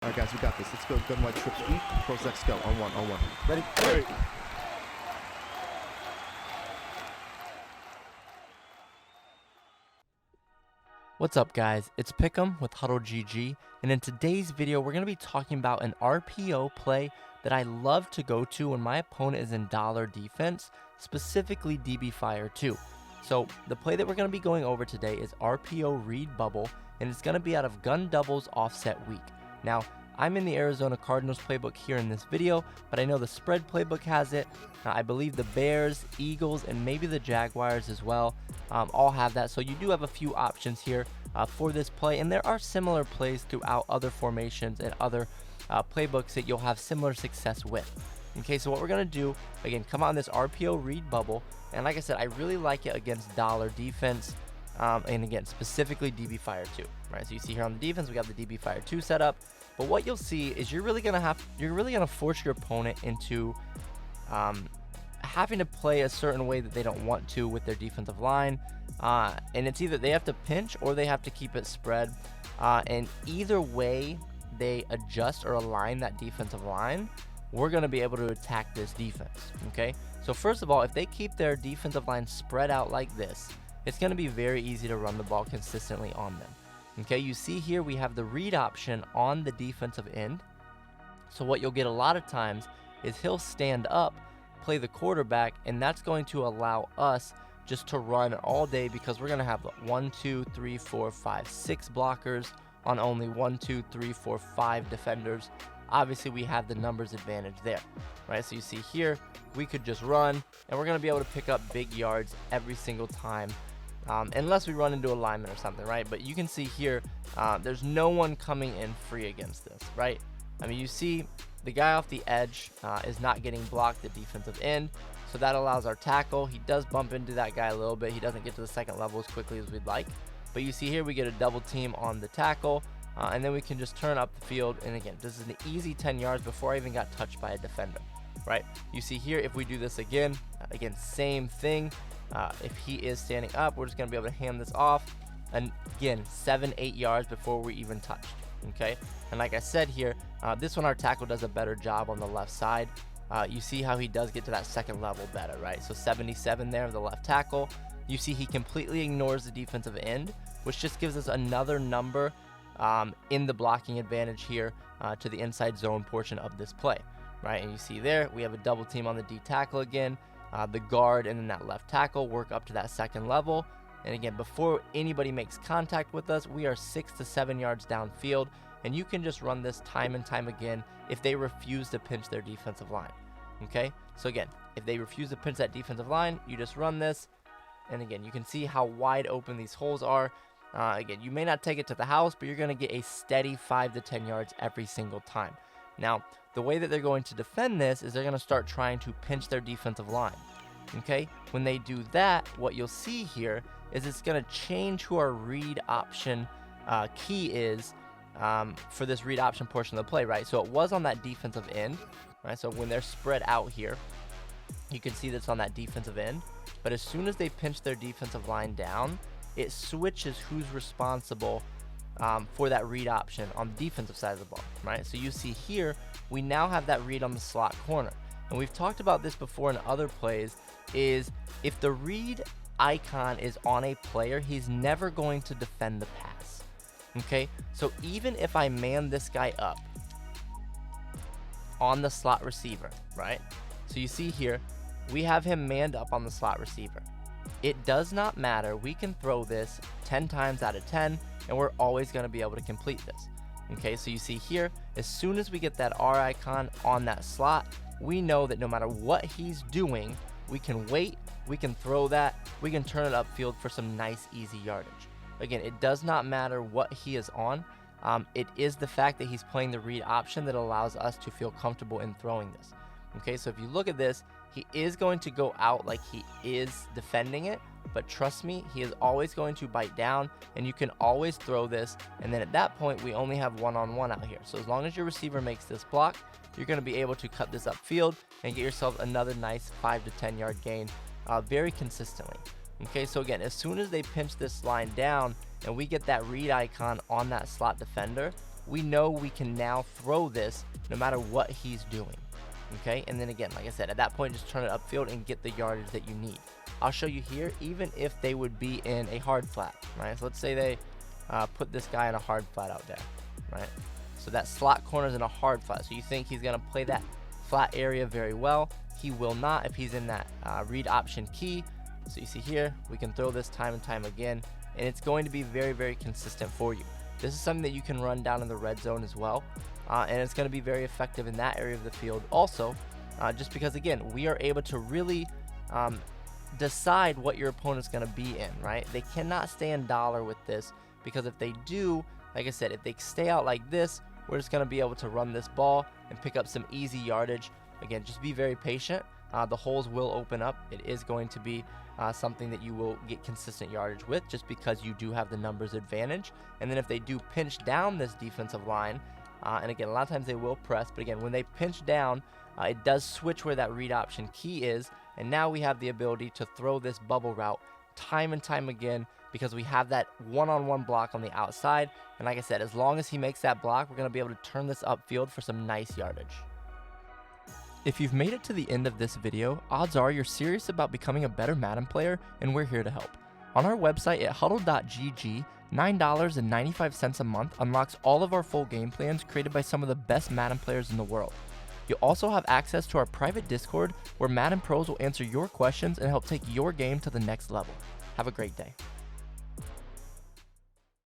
All right, guys, we got this. Let's go. Gun wide trip sweep. Pros X go. On one. Ready? Ready. What's up, guys? It's Pihcam with HuddleGG, and in today's video we're going to be talking about an RPO play that I love to go to when my opponent is in dollar defense, specifically DB Fire 2. So the play that we're going to be going over today is RPO Read Bubble, and it's going to be out of Gun Doubles Offset Week. Now, I'm in the Arizona Cardinals playbook here in this video, but I know the spread playbook has it. I believe the Bears, Eagles, and maybe the Jaguars as well all have that. So you do have a few options here for this play, and there are similar plays throughout other formations and other playbooks that you'll have similar success with. Okay, so what we're going to do, again, come on this RPO Read Bubble, and like I said, I really like it against dollar defense, and again, specifically DB Fire 2, right? So you see here on the defense, we got the DB Fire 2 set up. But what you'll see is you're really gonna force your opponent into having to play a certain way that they don't want to with their defensive line, and it's either they have to pinch or they have to keep it spread, and either way they adjust or align that defensive line, we're gonna be able to attack this defense. Okay, so first of all, if they keep their defensive line spread out like this, it's gonna be very easy to run the ball consistently on them. Okay, you see here we have the read option on the defensive end. So what you'll get a lot of times is he'll stand up, play the quarterback, and that's going to allow us just to run all day because we're going to have 1, 2, 3, 4, 5, 6 blockers on only 1, 2, 3, 4, 5 defenders. Obviously, we have the numbers advantage there, right? So you see here, we could just run, and we're going to be able to pick up big yards every single time. Unless we run into a lineman or something, right? But you can see here, there's no one coming in free against this, right? I mean, you see the guy off the edge is not getting blocked, the defensive end, so that allows our tackle. He does bump into that guy a little bit. He doesn't get to the second level as quickly as we'd like. But you see here, we get a double team on the tackle, and then we can just turn up the field. And again, this is an easy 10 yards before I even got touched by a defender, right? You see here, if we do this again, same thing. If he is standing up, we're just going to be able to hand this off, and again, 7-8 yards before we even touched. Okay, and like I said here, this one our tackle does a better job on the left side. You see how he does get to that second level better, right? So 77 there, the left tackle. You see he completely ignores the defensive end, which just gives us another number in the blocking advantage here to the inside zone portion of this play, right? And you see there, we have a double team on the D tackle again. The guard and then that left tackle work up to that second level. And again, before anybody makes contact with us, we are 6 to 7 yards downfield. And you can just run this time and time again if they refuse to pinch their defensive line. Okay, so again, if they refuse to pinch that defensive line, you just run this. And again, you can see how wide open these holes are. Again, you may not take it to the house, but you're going to get a steady 5 to 10 yards every single time. Now, the way that they're going to defend this is they're going to start trying to pinch their defensive line. Okay, when they do that, what you'll see here is it's going to change who our read option key is for this read option portion of the play, right? So it was on that defensive end, right? So when they're spread out here, you can see that's on that defensive end. But as soon as they pinch their defensive line down, it switches who's responsible for that read option on the defensive side of the ball, right? So you see here, we now have that read on the slot corner. And we've talked about this before in other plays, is if the read icon is on a player, he's never going to defend the pass, okay? So even if I man this guy up on the slot receiver, right? So you see here, we have him manned up on the slot receiver. It does not matter. We can throw this 10 times out of 10, and we're always going to be able to complete this. Okay, so you see here, as soon as we get that R icon on that slot, we know that no matter what he's doing, we can wait, we can throw that, we can turn it upfield for some nice, easy yardage. Again, it does not matter what he is on. It is the fact that he's playing the read option that allows us to feel comfortable in throwing this. Okay, so if you look at this, he is going to go out like he is defending it, but trust me, he is always going to bite down, and you can always throw this, and then at that point, we only have one-on-one out here. So as long as your receiver makes this block, you're going to be able to cut this upfield and get yourself another nice 5 to 10 yard gain very consistently. Okay, so again, as soon as they pinch this line down and we get that read icon on that slot defender, we know we can now throw this no matter what he's doing. Okay, and then again, like I said, at that point, just turn it upfield and get the yardage that you need. I'll show you here, even if they would be in a hard flat, right? So let's say they put this guy in a hard flat out there, right? So that slot corner is in a hard flat. So you think he's going to play that flat area very well. He will not if he's in that read option key. So you see here, we can throw this time and time again, and it's going to be very, very consistent for you. This is something that you can run down in the red zone as well, and it's going to be very effective in that area of the field also, just because, again, we are able to really decide what your opponent's going to be in, right? They cannot stay in dollar with this, because if they do, like I said, if they stay out like this, we're just going to be able to run this ball and pick up some easy yardage. Again, just be very patient. The holes will open up. It is going to be something that you will get consistent yardage with, just because you do have the numbers advantage. And then if they do pinch down this defensive line, and again, a lot of times they will press, but again, when they pinch down, it does switch where that read option key is, and now we have the ability to throw this bubble route time and time again, because we have that one-on-one block on the outside. And like I said, as long as he makes that block, we're going to be able to turn this upfield for some nice yardage. If you've made it to the end of this video, odds are you're serious about becoming a better Madden player, and we're here to help. On our website at HuddleGG, $9.95 a month unlocks all of our full game plans created by some of the best Madden players in the world. You'll also have access to our private Discord, where Madden pros will answer your questions and help take your game to the next level. Have a great day.